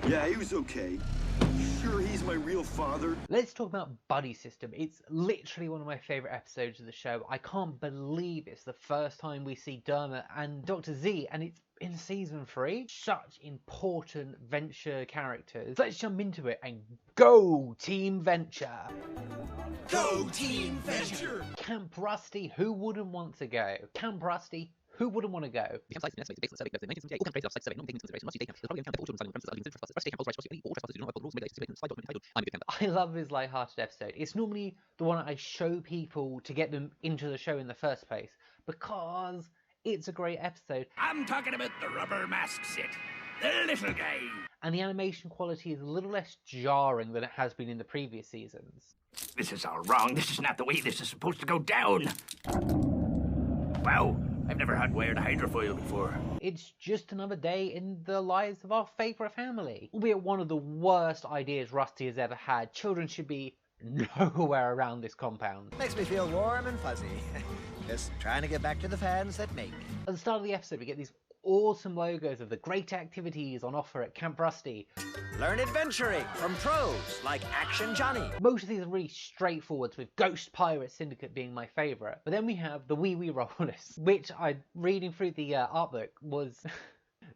Yeah, he was okay. Sure, he's my real father. Let's talk about Buddy System. It's literally one of my favourite episodes of the show. I can't believe it's the first time we see Dermott and Dr. Z, and it's in season 3. Such important Venture characters. Let's jump into it and go Team Venture. Go Team Venture! Camp Rusty, who wouldn't want to go? Camp Rusty, who wouldn't want to go? I love this light-hearted episode. It's normally the one I show people to get them into the show in the first place, because it's a great episode. I'm talking about the rubber mask set. The little guy. And the animation quality is a little less jarring than it has been in the previous seasons. This is all wrong. This is not the way this is supposed to go down. Wow, I've never had wired hydrofoil before. It's just another day in the lives of our favourite family. Albeit one of the worst ideas Rusty has ever had. Children should be nowhere around this compound. Makes me feel warm and fuzzy. Just trying to get back to the fans that make me. At the start of the episode, we get these awesome logos of the great activities on offer at Camp Rusty. Learn adventuring from pros like Action Johnny. Most of these are really straightforward, with Ghost Pirate Syndicate being my favourite. But then we have the Wee Wee Rollers, which reading through the art book was...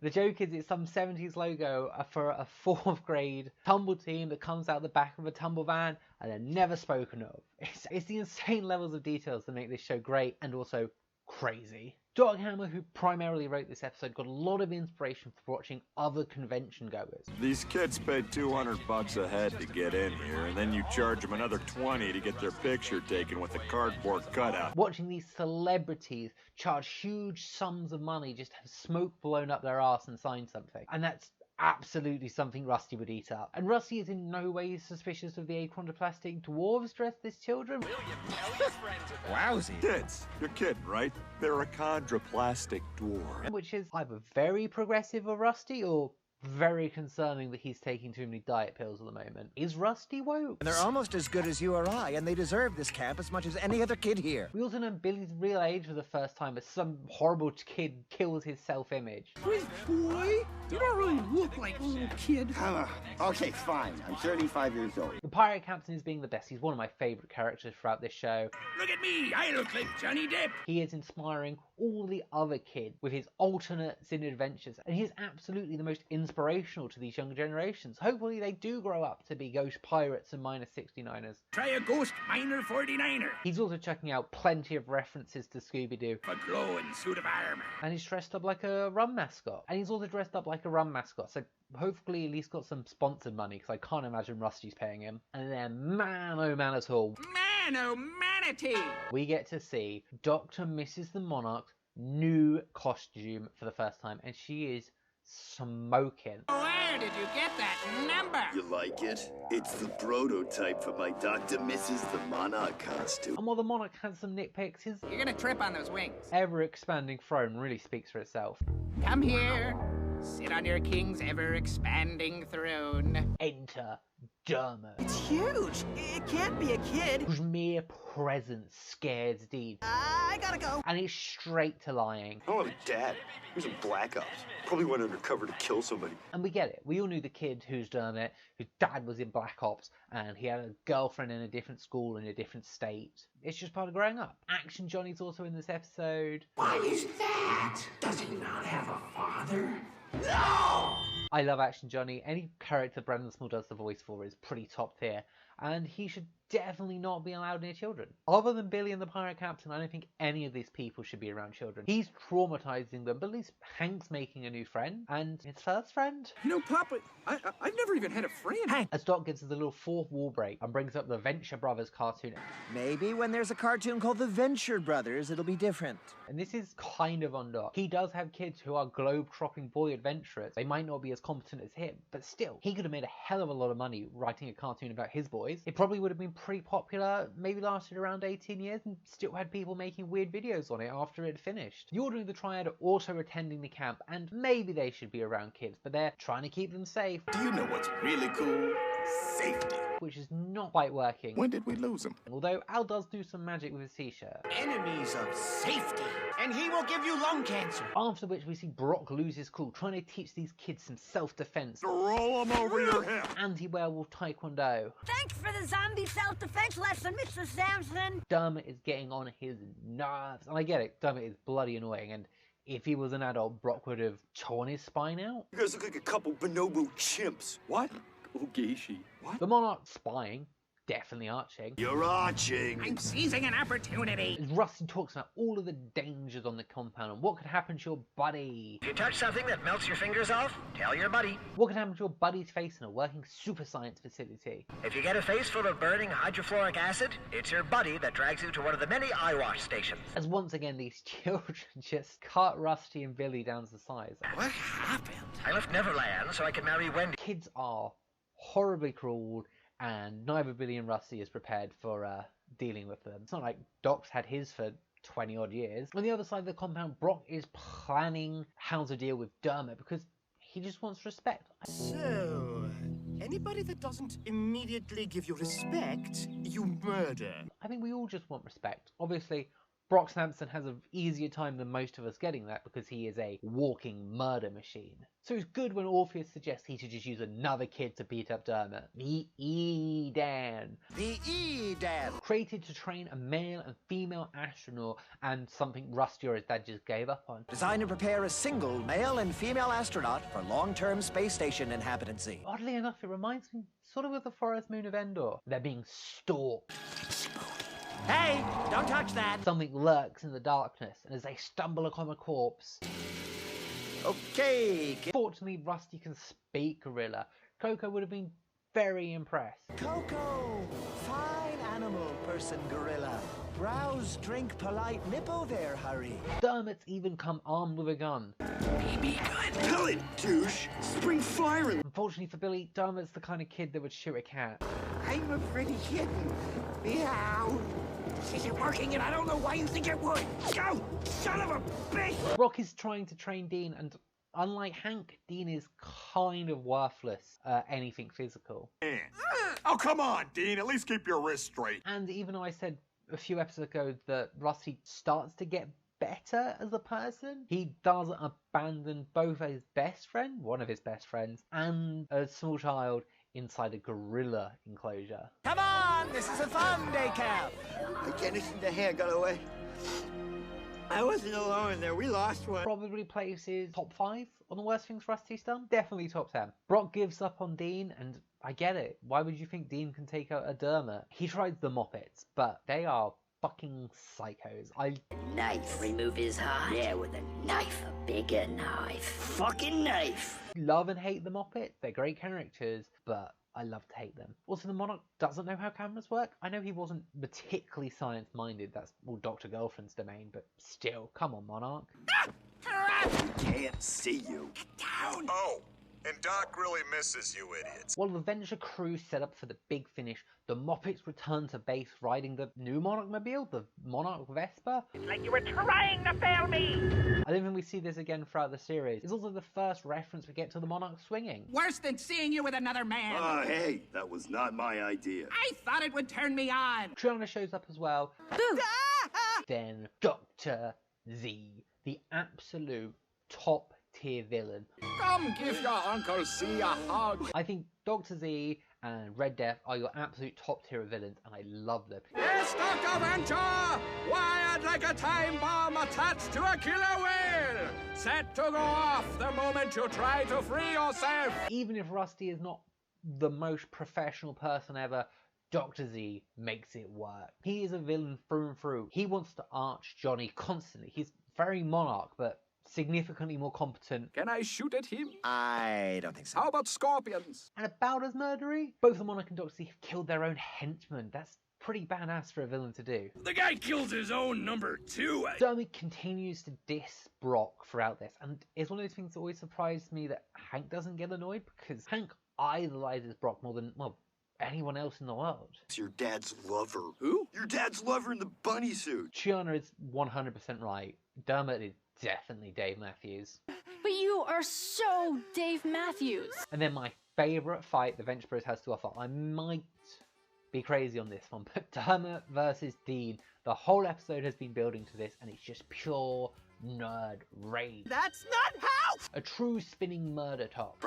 The joke is it's some 70s logo for a 4th grade tumble team that comes out the back of a tumble van and they're never spoken of. It's the insane levels of details that make this show great and also crazy. Doc Hammer, who primarily wrote this episode, got a lot of inspiration from watching other convention goers. These kids paid $200 a head to get in here, and then you charge them another $20 to get their picture taken with a cardboard cutout. Watching these celebrities charge huge sums of money just to have smoke blown up their arse and sign something. And that's absolutely something Rusty would eat up. And Rusty is in no way suspicious of the achondroplastic dwarves dressed as children. Wowsy. Kids, you're kidding, right? They're achondroplastic dwarf. Which is either very progressive of Rusty or very concerning that he's taking too many diet pills at the moment. Is Rusty woke? And they're almost as good as you or I, and they deserve this camp as much as any other kid here. We also know Billy's real age for the first time as some horrible kid kills his self-image. Please, boy, you don't really look like a little kid. Okay, fine. I'm 35 years old. The pirate captain is being the best. He's one of my favourite characters throughout this show. Look at me. I look like Johnny Depp. He is inspiring all the other kids with his alternates in adventures, and he's absolutely the most inspirational to these younger generations. Hopefully they do grow up to be ghost pirates and minor 69ers. Try a ghost minor 49er. He's also checking out plenty of references to Scooby-Doo. A glowing suit of armor. And he's dressed up like a rum mascot. And he's also dressed up like a rum mascot, so hopefully at least got some sponsored money, because I can't imagine Rusty's paying him. And then, man oh man at all, Man oh manatee. we get to see Dr. Mrs. the Monarch's new costume for the first time, and she is smoking. Where did you get that number? You like it? It's the prototype for my Dr. Mrs. the Monarch costume. And while the Monarch has some nitpicks, his You're gonna trip on those wings. ever-expanding throne really speaks for itself. Come here. Sit on your king's ever-expanding throne. Enter Dermott, It's huge. It can't be a kid. whose mere presence scares Dean. I gotta go. And it's straight to lying. I don't have a dad. He was in Black Ops. Probably went undercover to kill somebody. And we get it. We all knew the kid who's Dermott, whose dad was in Black Ops, and he had a girlfriend in a different school in a different state. It's just part of growing up. Action Johnny's also in this episode. What is that? Does he not have a father? No! I love Action Johnny. Any character Brandon Small does the voice for is pretty top tier, and he should definitely not be allowed near children. Other than Billy and the Pirate Captain, I don't think any of these people should be around children. He's traumatizing them, but at least Hank's making a new friend, and his first friend. You know, Papa, I've never even had a friend. Hank, As Doc gives us a little fourth wall break and brings up the Venture Brothers cartoon. maybe when there's a cartoon called The Venture Brothers, it'll be different. And this is kind of on Doc. He does have kids who are globe-trotting boy adventurers. They might not be as competent as him, but still, he could have made a hell of a lot of money writing a cartoon about his boys. It probably would have been pretty popular, maybe lasted around 18 years, and still had people making weird videos on it after it finished. The Order of the Triad are also attending the camp, and maybe they should be around kids, but they're trying to keep them safe. Do you know what's really cool? Safety. which is not quite working. When did we lose him? Although Al does do some magic with his t-shirt. Enemies of safety. And he will give you lung cancer. After which we see Brock lose his cool, trying to teach these kids some self-defense. Roll him over your hip. Anti-werewolf taekwondo. Thanks for the zombie self-defense lesson, Mr. Samson. Dermott is getting on his nerves. And I get it, Dermott is bloody annoying, and if he was an adult, Brock would have torn his spine out. You guys look like a couple bonobo chimps. What? Ogeshi. What? The Monarch spying, definitely arching. You're arching. I'm seizing an opportunity. As Rusty talks about all of the dangers on the compound and what could happen to your buddy. If you touch something that melts your fingers off, tell your buddy. What could happen to your buddy's face in a working super science facility. If you get a face full of burning hydrofluoric acid, it's your buddy that drags you to one of the many eye wash stations. As once again these children just cut Rusty and Billy down to size. What happened? I left Neverland so I could marry Wendy. Kids are horribly cruel, and neither Billy and Rusty is prepared for dealing with them. It's not like Doc's had his for 20 odd years. On the other side of the compound, Brock is planning how to deal with Dermott because he just wants respect. So, anybody that doesn't immediately give you respect, you murder. I think we all just want respect. Obviously, Brock Sampson has an easier time than most of us getting that because he is a walking murder machine. So it's good when Orpheus suggests he should just use another kid to beat up Dermott. The Edan. The Edan. Created to train a male and female astronaut, and something Rusty or his dad just gave up on. Designed to prepare a single male and female astronaut for long-term space station inhabitancy. Oddly enough, it reminds me sort of the forest moon of Endor. They're being stalked. Hey, don't touch that. Something lurks in the darkness, and as they stumble upon a corpse. Okay. Fortunately, Rusty can speak gorilla. Coco would have been very impressed. Coco, fine animal, person gorilla. Browse, drink, polite, nipple there, hurry. Dermott's even come armed with a gun. BB gun. Kill it, douche. Spring fire in. Unfortunately for Billy, Dermott's the kind of kid that would shoot a cat. I'm a pretty kitten. Meow. This isn't working and I don't know why you think it would. Go! Son of a bitch! Brock is trying to train Dean, and unlike Hank, Dean is kind of worthless at anything physical. Man. Oh, come on, Dean. At least keep your wrist straight. And even though I said a few episodes ago that Rusty starts to get better as a person, he doesn't abandon both his best friend, one of his best friends, and a small child inside a gorilla enclosure. Come on, this is a fun day camp. I can't listen to hair got away. I wasn't alone there. We lost one. Probably places top 5 on the worst things Rusty's done. Definitely top 10. Brock gives up on Dean, and I get it. Why would you think Dean can take out a Dermott? He tried the Moppets, but they are fucking psychos. Knife. Remove his heart. Yeah, with a knife. A bigger knife. Fucking knife. Love and hate the Moppets. They're great characters, but I love to hate them. Also, the Monarch doesn't know how cameras work. I know he wasn't particularly science-minded. That's all Dr. Girlfriend's domain, but still, come on, Monarch. Can't see you. Down! Oh, and Doc really misses you idiots. While the Venture crew set up for the big finish, the Moppets return to base riding the new Monarch mobile, the Monarch Vespa. Like you were trying to fail me! I don't think we see this again throughout the series. It's also the first reference we get to the Monarch swinging. Worse than seeing you with another man. Oh, hey, that was not my idea. I thought it would turn me on. Triana shows up as well. Boo! Then Dr. Z, the absolute top tier villain. Come give your Uncle C a hug. I think Dr. Z and Red Death are your absolute top tier of villains, and I love them. Yes, Dr. Venture! Wired like a time bomb attached to a killer whale! Set to go off the moment you try to free yourself! Even if Rusty is not the most professional person ever, Dr. Z makes it work. He is a villain through and through. He wants to arch Johnny constantly. He's very Monarch, but significantly more competent. Can I shoot at him? I don't think so. How about scorpions? And about as murdery. Both the Monarch and Dr. Z have killed their own henchmen. That's pretty badass for a villain to do. The guy kills his own number 2. Dermott continues to diss Brock throughout this, and it's one of those things that always surprised me that Hank doesn't get annoyed, because Hank idolizes Brock more than, well, anyone else in the world. It's your dad's lover. Who? Your dad's lover in the bunny suit. Chiana is 100% right. Dermott is definitely Dave Matthews. But you are so Dave Matthews. And then my favourite fight the Venture Bros has to offer. I might be crazy on this one, but Dermott versus Dean. The whole episode has been building to this, and it's just pure nerd rage. That's not how! A true spinning murder top.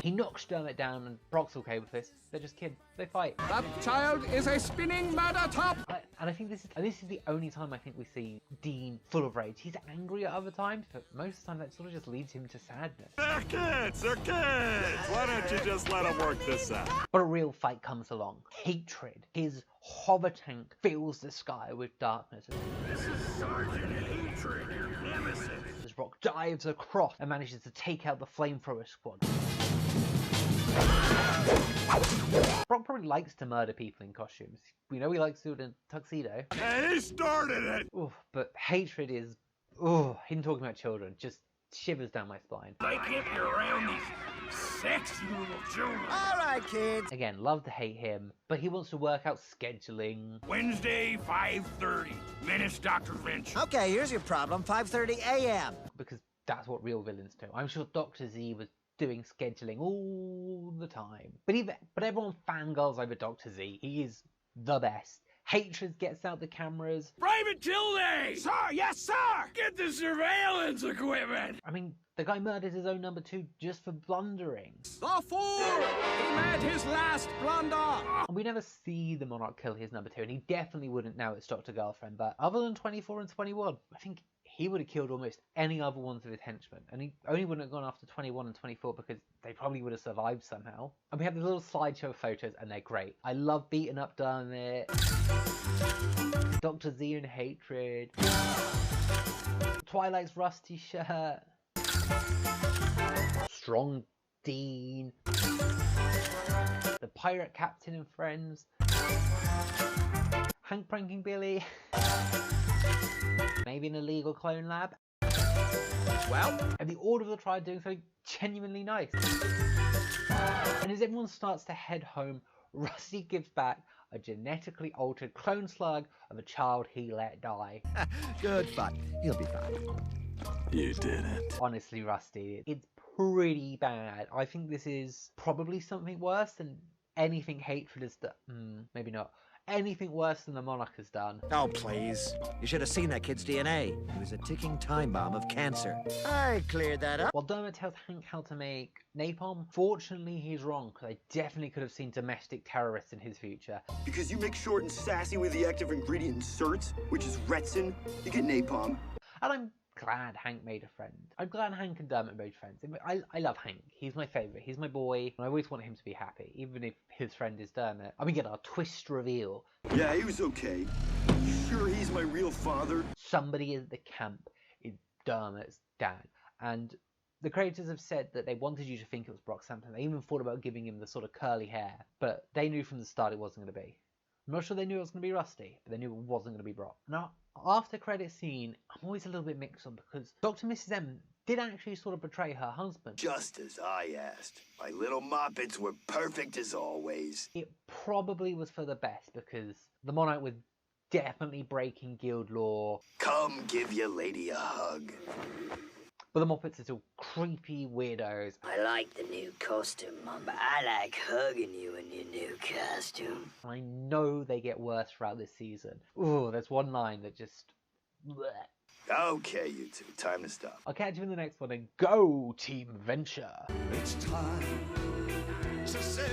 He knocks Dermott down, and Brock's okay with this. They're just kids. They fight. That child is a spinning murder top! And I think this is the only time I think we see Dean full of rage. He's angry at other times, but most of the time that sort of just leads him to sadness. They're kids! They're kids! Why don't you just let them work this out? But a real fight comes along. Hatred. His hover tank fills the sky with darkness. This is Sergeant Hatred, your nemesis. As Brock dives across and manages to take out the flamethrower squad. Brock probably likes to murder people in costumes. We know he likes to do it in a tuxedo. Hey, he started it! Oof, but hatred is... him talking about children just shivers down my spine. I can't be around these sexy little children. All right, kids. Again, love to hate him, but he wants to work out scheduling. Wednesday, 5:30. Menace Dr. Venture. Okay, here's your problem. 5:30 a.m. Because that's what real villains do. I'm sure Dr. Z was doing scheduling all the time. But everyone fangirls over Dr. Z. He is the best. Hatred gets out the cameras. Private Tilday! Sir, yes, sir! Get the surveillance equipment! I mean, the guy murdered his own number 2 just for blundering. The fool! He made his last blunder! And we never see the Monarch kill his number 2, and he definitely wouldn't now it's Dr. Girlfriend, but other than 24 and 21, I think he would have killed almost any other ones of his henchmen, and he only wouldn't have gone after 21 and 24 because they probably would have survived somehow. And we have the little slideshow of photos, and they're great. I love beating up Dermott, Dr. Z and Hatred, Twilight's rusty shirt, Strong Dean, the pirate captain and friends, Hank pranking Billy, maybe an illegal clone lab. Well, And the Order of the Triad doing something genuinely nice. And as everyone starts to head home, Rusty gives back a genetically altered clone slug of a child he let die. Good fun. He'll be fine. You did it. Honestly, Rusty, it's pretty bad. I think this is probably something worse than anything Hatred has done. Maybe not. Anything worse than the Monarch has done. Oh, please. You should have seen that kid's DNA. It was a ticking time bomb of cancer. I cleared that up. While Dermott tells Hank how to make napalm, fortunately he's wrong, because I definitely could have seen domestic terrorists in his future. Because you make short and sassy with the active ingredient inserts, which is retsin, you get napalm. And I'm glad Hank made a friend. I'm glad Hank and Dermott made friends. I love Hank. He's my favourite. He's my boy. And I always want him to be happy, even if his friend is Dermott. And we get our twist reveal. Yeah, he was okay. You sure he's my real father? Somebody at the camp is Dermott's dad. And the creators have said that they wanted you to think it was Brock Sampson. They even thought about giving him the sort of curly hair. But they knew from the start it wasn't going to be. I'm not sure they knew it was going to be Rusty, but they knew it wasn't going to be Brock. Now, after credit scene, I'm always a little bit mixed on because Dr. Mrs. M did actually sort of betray her husband. Just as I asked. My little moppets were perfect as always. It probably was for the best because the Monarch was definitely breaking guild law. Come give your lady a hug. But the Muppets are still creepy weirdos. I like the new costume, Mom, but I like hugging you in your new costume. I know they get worse throughout this season. Ooh, there's one line that just... bleh. Okay, you two, time to stop. I'll catch you in the next one and go, Team Venture! It's time to say